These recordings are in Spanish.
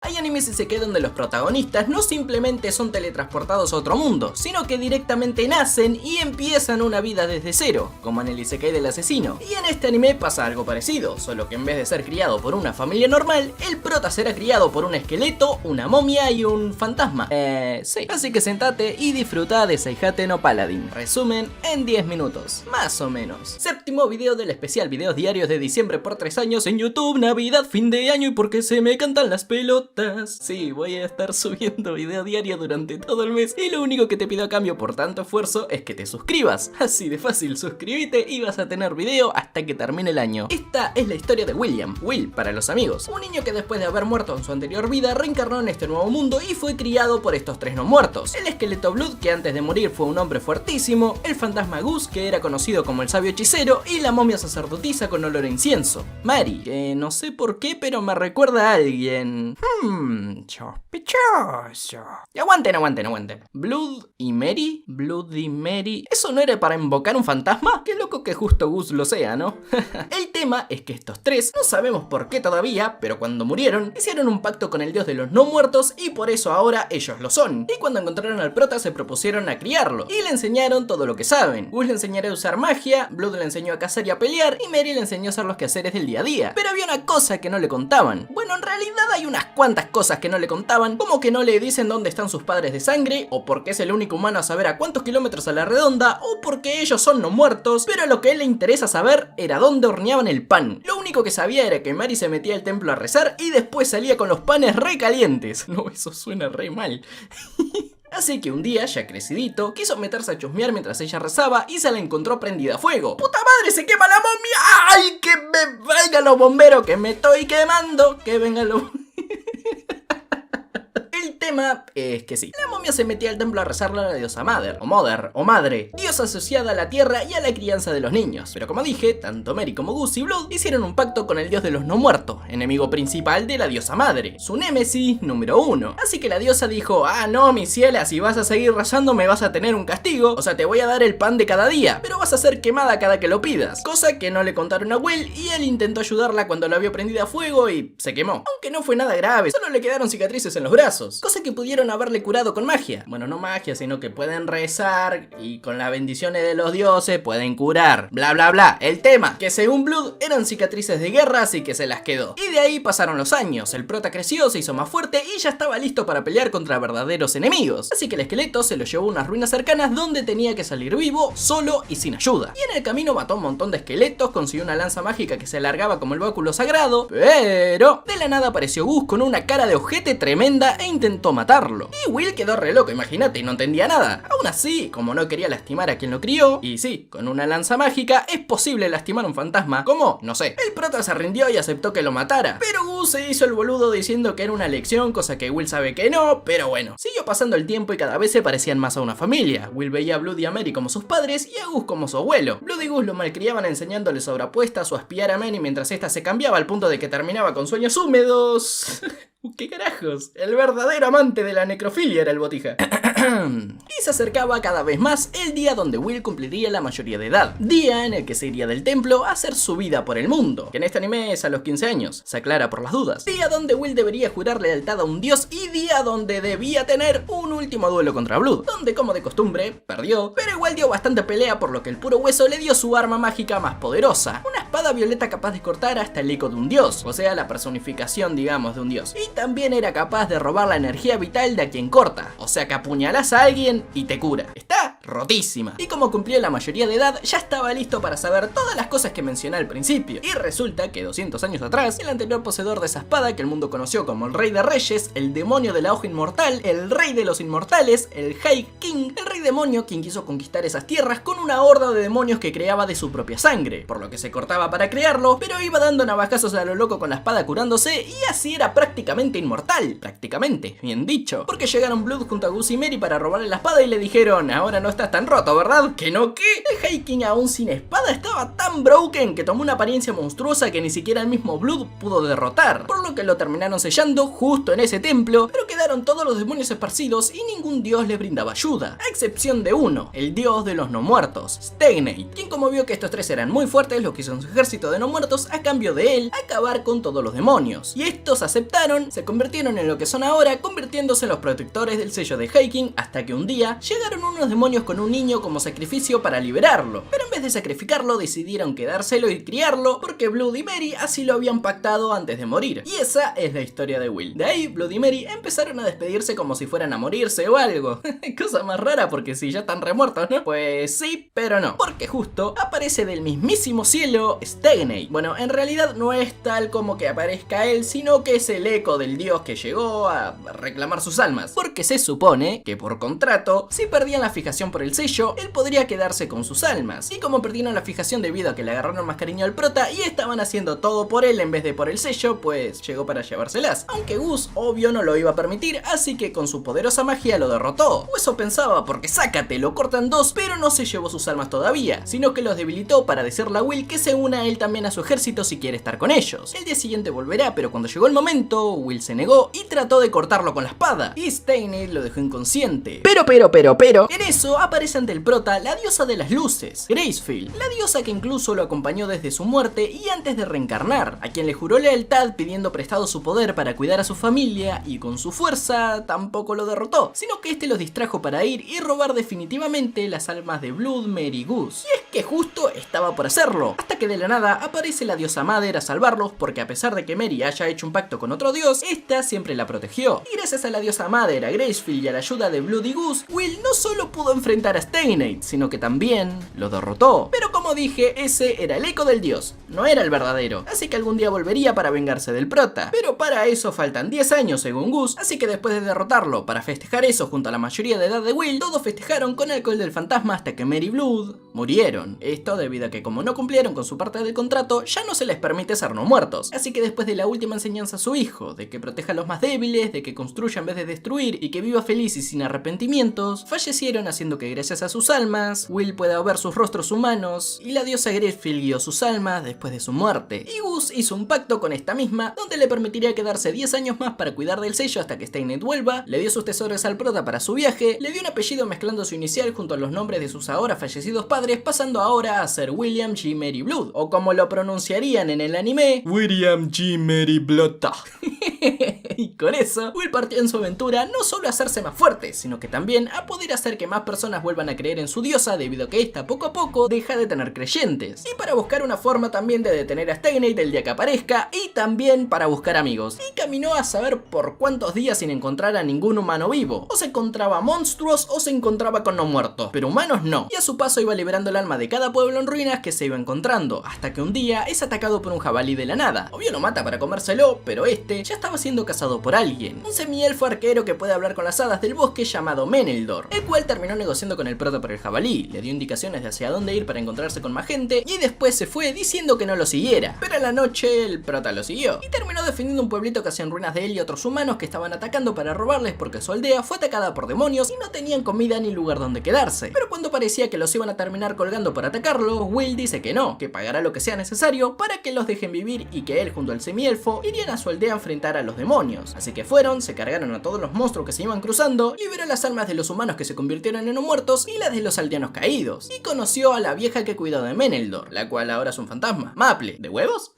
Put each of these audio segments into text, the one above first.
Hay animes isekai donde los protagonistas no simplemente son teletransportados a otro mundo, sino que directamente nacen y empiezan una vida desde cero, como en el isekai del asesino. Y en este anime pasa algo parecido, solo que en vez de ser criado por una familia normal, el prota será criado por un esqueleto, una momia y un fantasma. Sí. Así que sentate y disfruta de Seihate no Paladin. Resumen en 10 minutos, más o menos. Séptimo video del especial videos diarios de diciembre por 3 años en YouTube, Navidad, fin de año y porque se me cantan las pelotas. Sí, voy a estar subiendo video diario durante todo el mes y lo único que te pido a cambio por tanto esfuerzo es que te suscribas. Así de fácil, suscríbete y vas a tener video hasta que termine el año. Esta es la historia de William, Will para los amigos, un niño que después de haber muerto en su anterior vida reencarnó en este nuevo mundo y fue criado por estos tres no muertos: el esqueleto Blood, que antes de morir fue un hombre fuertísimo, el fantasma Gus, que era conocido como el sabio hechicero, y la momia sacerdotisa con olor a incienso, Mary, que no sé por qué pero me recuerda a alguien sospechoso. Y aguanten. Blood y Mary, ¿eso no era para invocar un fantasma? Qué loco que justo Gus lo sea, ¿no? El tema es que estos tres, no sabemos por qué todavía, pero cuando murieron, hicieron un pacto con el dios de los no muertos y por eso ahora ellos lo son. Y cuando encontraron al prota se propusieron a criarlo y le enseñaron todo lo que saben. Gus le enseñará a usar magia, Blood le enseñó a cazar y a pelear y Mary le enseñó a hacer los quehaceres del día a día. Pero había una cosa que no le contaban. Bueno, en realidad hay unas cuantas cosas que no le contaban, como que no le dicen dónde están sus padres de sangre, o porque es el único humano a saber a cuántos kilómetros a la redonda, o porque ellos son no muertos, pero lo que a él le interesa saber era dónde horneaban el pan. Lo único que sabía era que Mary se metía al templo a rezar y después salía con los panes re calientes. No, eso suena re mal. Así que un día, ya crecidito, quiso meterse a chusmear mientras ella rezaba y se la encontró prendida a fuego. ¡Puta madre, se quema la momia! ¡Ay, que me vengan los bomberos, que me estoy quemando! ¡Que vengan los... El tema es que sí, la momia se metía al templo a rezarle a la diosa Madre, diosa asociada a la tierra y a la crianza de los niños. Pero como dije, tanto Mary como Gus y Blood hicieron un pacto con el dios de los no muertos, enemigo principal de la diosa madre, su némesis número 1. Así que la diosa dijo: ah no, mi ciela, si vas a seguir rezando me vas a tener un castigo, o sea te voy a dar el pan de cada día, pero vas a ser quemada cada que lo pidas. Cosa que no le contaron a Will y él intentó ayudarla cuando la vio prendida a fuego y se quemó. Aunque no fue nada grave, solo le quedaron cicatrices en los brazos. Cosa que pudieron haberle curado con magia. Bueno, no magia, sino que pueden rezar y con las bendiciones de los dioses pueden curar. Bla bla bla. El tema, que según Blood eran cicatrices de guerra, así que se las quedó. Y de ahí pasaron los años. El prota creció, se hizo más fuerte y ya estaba listo para pelear contra verdaderos enemigos. Así que el esqueleto se lo llevó a unas ruinas cercanas donde tenía que salir vivo, solo y sin ayuda. Y en el camino mató a un montón de esqueletos, consiguió una lanza mágica que se alargaba como el báculo sagrado, pero de la nada apareció Gus con una cara de ojete tremenda e intentó matarlo. Y Will quedó re loco, imagínate, y no entendía nada. Aún así, como no quería lastimar a quien lo crió, y sí, con una lanza mágica es posible lastimar a un fantasma. ¿Cómo? No sé. El prota se rindió y aceptó que lo matara, pero Gus se hizo el boludo diciendo que era una lección, cosa que Will sabe que no, pero bueno. Siguió pasando el tiempo y cada vez se parecían más a una familia. Will veía a Blood y a Mary como sus padres y a Gus como su abuelo. Blood y Gus lo malcriaban enseñándole sobre apuestas o a espiar a Mary mientras esta se cambiaba al punto de que terminaba con sueños húmedos. ¿Qué carajos? El verdadero amante de la necrofilia era el botija. Y se acercaba cada vez más el día donde Will cumpliría la mayoría de edad. Día en el que se iría del templo a hacer su vida por el mundo, que en este anime es a los 15 años, se aclara por las dudas. Día donde Will debería jurar lealtad a un dios y día donde debía tener un último duelo contra Blood, donde como de costumbre, perdió, pero igual dio bastante pelea por lo que el puro hueso le dio su arma mágica más poderosa, una espada violeta capaz de cortar hasta el eco de un dios, o sea la personificación digamos de un dios, y también era capaz de robar la energía vital de a quien corta, o sea que apuñalás a alguien y te cura. Está rotísima. Y como cumplía la mayoría de edad, ya estaba listo para saber todas las cosas que mencioné al principio. Y resulta que 200 años atrás, el anterior poseedor de esa espada que el mundo conoció como el Rey de Reyes, el demonio de la hoja inmortal, el Rey de los Inmortales, el High King, el Rey Demonio, quien quiso conquistar esas tierras con una horda de demonios que creaba de su propia sangre, por lo que se cortaba para crearlo, pero iba dando navajazos a lo loco con la espada curándose y así era prácticamente inmortal. Prácticamente, bien dicho. Porque llegaron Blood junto a Gus y Mary para robarle la espada y le dijeron: ahora no estás tan roto, ¿verdad? ¿Que no qué? El Heiking aún sin espada estaba tan broken que tomó una apariencia monstruosa que ni siquiera el mismo Blood pudo derrotar, por lo que lo terminaron sellando justo en ese templo, pero quedaron todos los demonios esparcidos y ningún dios les brindaba ayuda, a excepción de uno, el dios de los no muertos, Steinate, quien como vio que estos tres eran muy fuertes, lo que hizo en su ejército de no muertos a cambio de él acabar con todos los demonios, y estos aceptaron, se convirtieron en lo que son ahora, convirtiéndose en los protectores del sello de Heiking, hasta que un día llegaron unos demonios con un niño como sacrificio para liberarlo, pero en vez de sacrificarlo decidieron quedárselo y criarlo porque Blood y Mary así lo habían pactado antes de morir, y esa es la historia de Will. De ahí Blood y Mary empezaron a despedirse como si fueran a morirse o algo. Cosa más rara porque si ya están remuertos, ¿no? Pues sí, pero no, porque justo aparece del mismísimo cielo Steinate. Bueno, en realidad no es tal como que aparezca él, sino que es el eco del dios que llegó a reclamar sus almas, porque se supone que por contrato, si perdían la fijación por el sello, él podría quedarse con sus almas, y como perdieron la fijación debido a que le agarraron más cariño al prota y estaban haciendo todo por él en vez de por el sello, pues llegó para llevárselas, aunque Gus obvio no lo iba a permitir, así que con su poderosa magia lo derrotó, o eso pensaba, porque sácate, lo cortan dos, pero no se llevó sus almas todavía, sino que los debilitó para decirle a Will que se una él también a su ejército si quiere estar con ellos. El día siguiente volverá, pero cuando llegó el momento, Will se negó y trató de cortarlo con la espada, y Steinate lo dejó inconsciente. Pero, en eso aparece ante el prota la diosa de las luces, Gracefield, la diosa que incluso lo acompañó desde su muerte y antes de reencarnar, a quien le juró lealtad pidiendo prestado su poder para cuidar a su familia, y con su fuerza tampoco lo derrotó, sino que este los distrajo para ir y robar definitivamente las almas de Blood, Mary y Gus. Y es que justo estaba por hacerlo, hasta que de la nada aparece la diosa Mother a salvarlos, porque a pesar de que Mary haya hecho un pacto con otro dios, esta siempre la protegió. Y gracias a la diosa Mother, a Gracefield y a la ayuda de Blood y Gus, Will no solo pudo enfrentar a Steinate, sino que también lo derrotó. Pero como dije, ese era el eco del dios, no era el verdadero, así que algún día volvería para vengarse del prota. Pero para eso faltan 10 años según Gus, así que después de derrotarlo, para festejar eso junto a la mayoría de edad de Will, todos festejaron con alcohol del fantasma hasta que Mary y Blood murieron. Esto debido a que como no cumplieron con su parte del contrato, ya no se les permite ser no muertos. Así que después de la última enseñanza a su hijo, de que proteja a los más débiles, de que construya en vez de destruir y que viva feliz y sin arrepentimientos, fallecieron haciendo que gracias a sus almas, Will pueda ver sus rostros humanos y la diosa Gracefield guió sus almas después de su muerte. Y Gus hizo un pacto con esta misma, donde le permitiría quedarse 10 años más para cuidar del sello hasta que Steinate vuelva, le dio sus tesoros al prota para su viaje, le dio un apellido mezclando su inicial junto a los nombres de sus ahora fallecidos padres, pasando ahora a ser William G. Mary Blood, o como lo pronunciarían en el anime, William G. Mary Blood. Y con eso, Will partió en su aventura no solo a hacerse más fuerte, sino que también a poder hacer que más personas vuelvan a creer en su diosa debido a que esta poco a poco deja de tener creyentes, y para buscar una forma también de detener a Steinate el día que aparezca, y también para buscar amigos, y caminó a saber por cuántos días sin encontrar a ningún humano vivo, o se encontraba monstruos o se encontraba con no muertos, pero humanos no, y a su paso iba liberando el alma de cada pueblo en ruinas que se iba encontrando, hasta que un día es atacado por un jabalí de la nada. Obvio lo mata para comérselo, pero este ya estaba siendo cazado por alguien, un semielfo arquero que puede hablar con las hadas del bosque llamado Meneldor, el cual terminó negociando con el prota por el jabalí, le dio indicaciones de hacia dónde ir para encontrarse con más gente y después se fue diciendo que no lo siguiera, pero a la noche el prota lo siguió y terminó defendiendo un pueblito casi en ruinas de él y otros humanos que estaban atacando para robarles porque su aldea fue atacada por demonios y no tenían comida ni lugar donde quedarse. Pero cuando parecía que los iban a terminar colgando por atacarlo, Will dice que no, que pagará lo que sea necesario para que los dejen vivir y que él junto al semielfo irían a su aldea a enfrentar a los demonios. Así que fueron, se cargaron a todos los monstruos que se iban cruzando, liberó las almas de los humanos que se convirtieron en no muertos y las de los aldeanos caídos, y conoció a la vieja que cuidó de Meneldor, la cual ahora es un fantasma. Maple, ¿de huevos?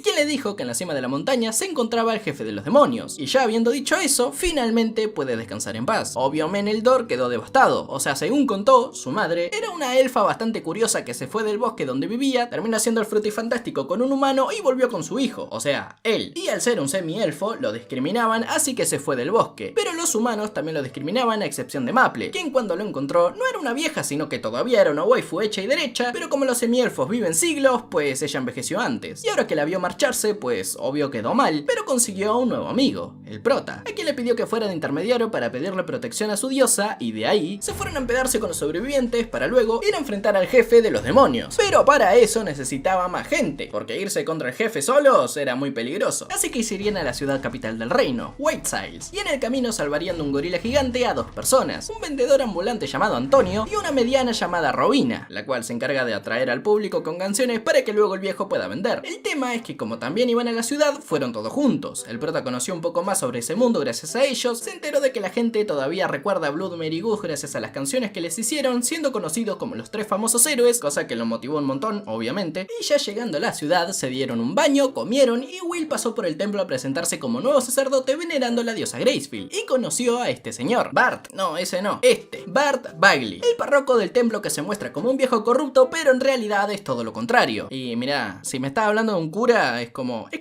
Quien le dijo que en la cima de la montaña se encontraba el jefe de los demonios, y ya habiendo dicho eso, finalmente puede descansar en paz. Obvio Meneldor quedó devastado, o sea, según contó, su madre era una elfa bastante curiosa que se fue del bosque donde vivía, terminó haciendo el frutifantástico con un humano y volvió con su hijo, o sea, él. Y al ser un semi-elfo, lo discriminaban, así que se fue del bosque. Pero los humanos también lo discriminaban a excepción de Maple, quien cuando lo encontró no era una vieja, sino que todavía era una waifu hecha y derecha, pero como los semi-elfos viven siglos, pues ella envejeció antes. Y ahora que la vio marchar, marcharse, pues obvio quedó mal, pero consiguió un nuevo amigo, el prota, a quien le pidió que fuera de intermediario para pedirle protección a su diosa, y de ahí se fueron a empedarse con los sobrevivientes para luego ir a enfrentar al jefe de los demonios. Pero para eso necesitaba más gente, porque irse contra el jefe solos era muy peligroso. Así que se irían a la ciudad capital del reino, White Sails, y en el camino salvarían de un gorila gigante a dos personas, un vendedor ambulante llamado Antonio y una mediana llamada Robina, la cual se encarga de atraer al público con canciones para que luego el viejo pueda vender. El tema es que como también iban a la ciudad, fueron todos juntos. El prota conoció un poco más sobre ese mundo gracias a ellos, se enteró de que la gente todavía recuerda a Blood Mary Goose gracias a las canciones que les hicieron, siendo conocidos como los tres famosos héroes, cosa que lo motivó un montón, obviamente, y ya llegando a la ciudad se dieron un baño, comieron y Will pasó por el templo a presentarse como nuevo sacerdote venerando a la diosa Gracefield y conoció a este señor, Bart, no, ese no, Bart Bagley, el párroco del templo que se muestra como un viejo corrupto, pero en realidad es todo lo contrario. Y mirá, si me estás hablando de un cura, es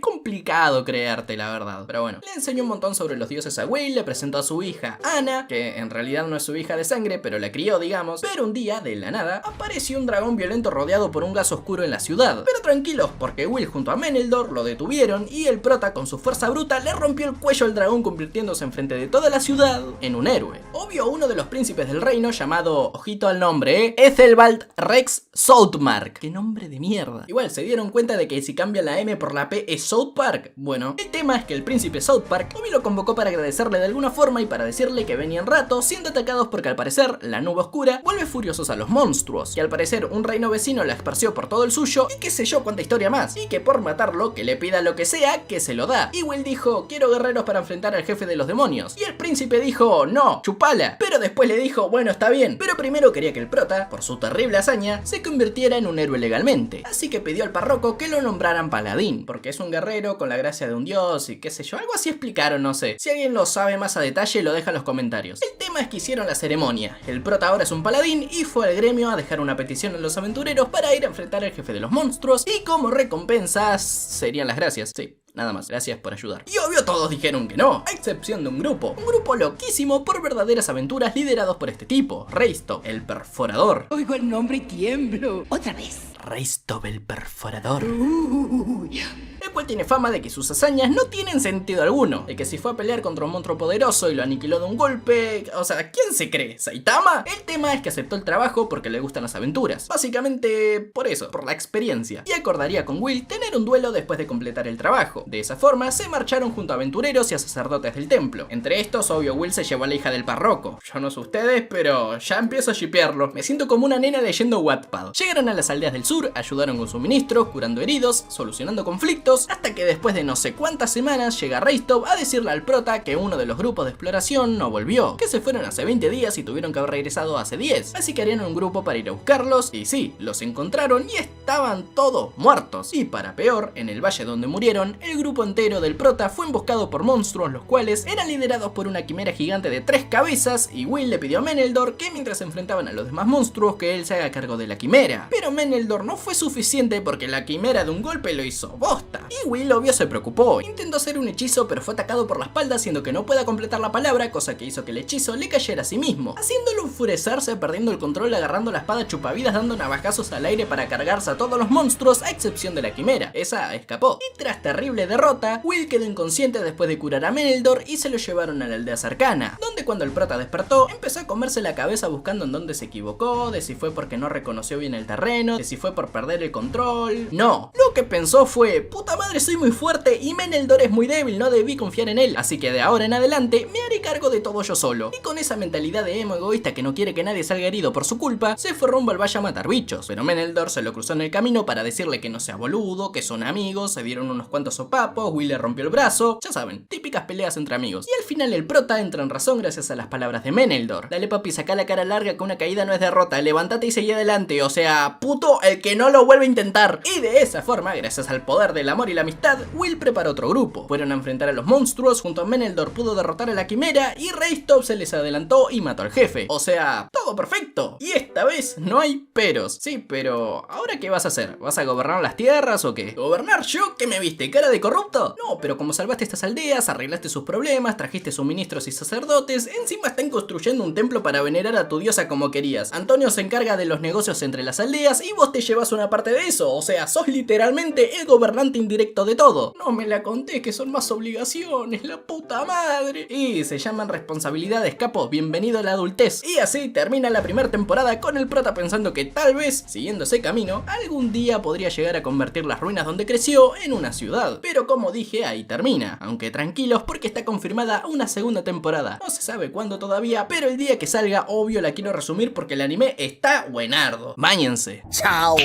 complicado creerte, la verdad, pero bueno. Le enseñó un montón sobre los dioses a Will, le presentó a su hija, Anna, que en realidad no es su hija de sangre, pero la crió, digamos, pero un día, de la nada, apareció un dragón violento rodeado por un gas oscuro en la ciudad. Pero tranquilos, porque Will junto a Meneldor lo detuvieron y el prota con su fuerza bruta le rompió el cuello al dragón, convirtiéndose enfrente de toda la ciudad en un héroe. Obvio, uno de los príncipes del reino, llamado, ojito al nombre, Ethelbald Rex Southmark. ¡Qué nombre de mierda! Igual, ¿se dieron cuenta de que si cambia la M por la P es South Park? Bueno, el tema es que el príncipe South Park obvio lo convocó para agradecerle de alguna forma y para decirle que venían rato siendo atacados porque al parecer la nube oscura vuelve furiosos a los monstruos, y al parecer un reino vecino la esparció por todo el suyo y qué sé yo cuánta historia más, y que por matarlo que le pida lo que sea que se lo da. Y Will dijo, quiero guerreros para enfrentar al jefe de los demonios, y el príncipe dijo, no, chupala, pero después le dijo, bueno, está bien, pero primero quería que el prota, por su terrible hazaña, se convirtiera en un héroe legalmente, así que pidió al párroco que lo nombraran paladín, porque es un guerrero con la gracia de un dios y qué sé yo, algo así explicaron, no sé. Si alguien lo sabe más a detalle lo deja en los comentarios. El tema es que hicieron la ceremonia, el prota ahora es un paladín y fue al gremio a dejar una petición a los aventureros para ir a enfrentar al jefe de los monstruos y como recompensas serían las gracias, sí. Nada más, gracias por ayudar. Y obvio todos dijeron que no, a excepción de un grupo loquísimo por verdaderas aventuras liderados por este tipo, Raystoke, el perforador. Oigo el nombre y tiemblo. Otra vez. Raystoke, el perforador. El cual tiene fama de que sus hazañas no tienen sentido alguno, de que si fue a pelear contra un monstruo poderoso y lo aniquiló de un golpe, o sea, ¿quién se cree? ¿Saitama? El tema es que aceptó el trabajo porque le gustan las aventuras, básicamente por eso, por la experiencia, y acordaría con Will tener un duelo después de completar el trabajo. De esa forma se marcharon junto a aventureros y a sacerdotes del templo. Entre estos, obvio, Will se llevó a la hija del párroco. Yo no sé ustedes, pero ya empiezo a shippearlo, me siento como una nena leyendo Wattpad. Llegaron a las aldeas del sur, ayudaron con suministros, curando heridos, solucionando conflictos, hasta que después de no sé cuántas semanas llega Raystoke a decirle al prota que uno de los grupos de exploración no volvió, que se fueron hace 20 días y tuvieron que haber regresado hace 10, así que harían un grupo para ir a buscarlos, y sí, los encontraron y estaban todos muertos, y para peor, en el valle donde murieron, el grupo entero del prota fue emboscado por monstruos los cuales eran liderados por una quimera gigante de 3 cabezas, y Will le pidió a Meneldor que mientras se enfrentaban a los demás monstruos que él se haga cargo de la quimera, pero Meneldor no fue suficiente porque la quimera de un golpe lo hizo bosta, y Will obvio se preocupó, intentó hacer un hechizo pero fue atacado por la espalda haciendo que no pueda completar la palabra, cosa que hizo que el hechizo le cayera a sí mismo, haciéndolo enfurecerse, perdiendo el control, agarrando la espada chupavidas, dando navajazos al aire para cargarse a todos los monstruos a excepción de la quimera, esa escapó, y tras terrible derrota, Will quedó inconsciente después de curar a Meneldor y se lo llevaron a la aldea cercana, donde cuando el prota despertó, empezó a comerse la cabeza buscando en dónde se equivocó, de si fue porque no reconoció bien el terreno, de si fue por perder el control. No, lo que pensó fue, puta madre, soy muy fuerte y Meneldor es muy débil, no debí confiar en él, así que de ahora en adelante me haré cargo de todo yo solo. Y con esa mentalidad de emo egoísta que no quiere que nadie salga herido por su culpa, se fue rumbo al valle a matar bichos, pero Meneldor se lo cruzó en el camino para decirle que no sea boludo, que son amigos, se dieron unos cuantos sopapos, Will le rompió el brazo, ya saben, típicas peleas entre amigos. Y al final el prota entra en razón gracias a las palabras de Meneldor. Dale papi, saca la cara larga que una caída no es derrota, levántate y seguí adelante, o sea, puto el que no lo vuelve a intentar. Y de esa forma, gracias al poder del amor y la amistad, Will preparó otro grupo. Fueron a enfrentar a los monstruos, junto a Meneldor pudo derrotar a la quimera y Raystoke se les adelantó y mató al jefe. O sea, todo todo perfecto. Y esta vez no hay peros. Sí, pero ¿ahora qué vas a hacer? ¿Vas a gobernar las tierras o qué? ¿Gobernar yo? ¿Qué me viste? ¿Cara de corrupto? No, pero como salvaste estas aldeas, arreglaste sus problemas, trajiste suministros y sacerdotes, encima están construyendo un templo para venerar a tu diosa como querías. Antonio se encarga de los negocios entre las aldeas y vos te llevas una parte de eso. O sea, sos literalmente el gobernante indirecto de todo. No me la conté, que son más obligaciones, la puta madre. Y se llaman responsabilidades, capo. Bienvenido a la adultez. Y así termina la primera temporada con el prota pensando que tal vez, siguiendo ese camino, algún día podría llegar a convertir las ruinas donde creció en una ciudad. Pero como dije, ahí termina. Aunque tranquilos porque está confirmada una segunda temporada. No se sabe cuándo todavía, pero el día que salga, obvio la quiero resumir porque el anime está buenardo. Báñense. Chao.